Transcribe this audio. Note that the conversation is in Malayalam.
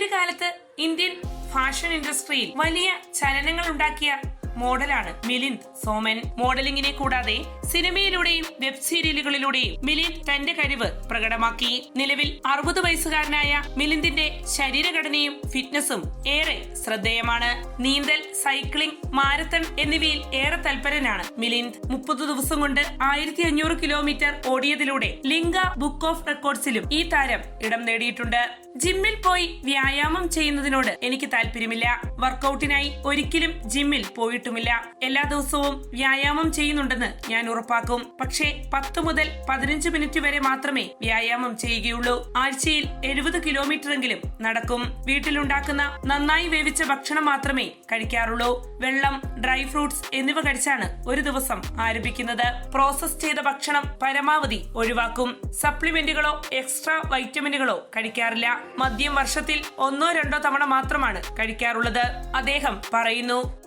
ഒരു കാലത്ത് ഇന്ത്യൻ ഫാഷൻ ഇൻഡസ്ട്രിയിൽ വലിയ ചലനങ്ങൾ ഉണ്ടാക്കിയ മോഡലാണ് മിലിന്ദ് സോമൻ. മോഡലിംഗിനെ കൂടാതെ സിനിമയിലൂടെയും വെബ് സീരിയലുകളിലൂടെയും മിലിന്ദ് തന്റെ കഴിവ് പ്രകടമാക്കി. നിലവിൽ 60 വയസ്സുകാരനായ മിലിന്ദിന്റെ ശരീരഘടനയും ഫിറ്റ്നസും ഏറെ ശ്രദ്ധേയമാണ്. നീന്തൽ, സൈക്ലിംഗ്, മാരത്തൺ എന്നിവയിൽ ഏറെ തൽപരനാണ് മിലിന്ദ്. 30 ദിവസം കൊണ്ട് 1500 കിലോമീറ്റർ ഓടിയതിലൂടെ ലിംഗ ബുക്ക് ഓഫ് റെക്കോർഡ്സിലും ഈ താരം ഇടം നേടിയിട്ടുണ്ട്. ജിമ്മിൽ പോയി വ്യായാമം ചെയ്യുന്നതിനോട് എനിക്ക് താല്പര്യമില്ല. വർക്കൗട്ടിനായി ഒരിക്കലും ജിമ്മിൽ പോയിട്ടുമില്ല. എല്ലാ ദിവസവും വ്യായാമം ചെയ്യുന്നുണ്ടെന്ന് ഞാൻ ഉറപ്പാക്കും. പക്ഷേ 10 മുതൽ 15 മിനിറ്റ് വരെ മാത്രമേ വ്യായാമം ചെയ്യുകയുള്ളൂ. ആഴ്ചയിൽ 70 കിലോമീറ്ററെങ്കിലും നടക്കും. വീട്ടിലുണ്ടാക്കുന്ന നന്നായി വേവിച്ച ഭക്ഷണം മാത്രമേ കഴിക്കാറുള്ളൂ. വെള്ളം, ഡ്രൈ ഫ്രൂട്ട്സ് എന്നിവ കഴിച്ചാണ് ഒരു ദിവസം ആരംഭിക്കുന്നത്. പ്രോസസ് ചെയ്ത ഭക്ഷണം പരമാവധി ഒഴിവാക്കും. സപ്ലിമെന്റുകളോ എക്സ്ട്രാ വൈറ്റമിനുകളോ കഴിക്കാറില്ല. മദ്യം വർഷത്തിൽ 1-2 തവണ മാത്രമാണ് കഴിക്കാറുള്ളത്. അദ്ദേഹം പറയുന്നു.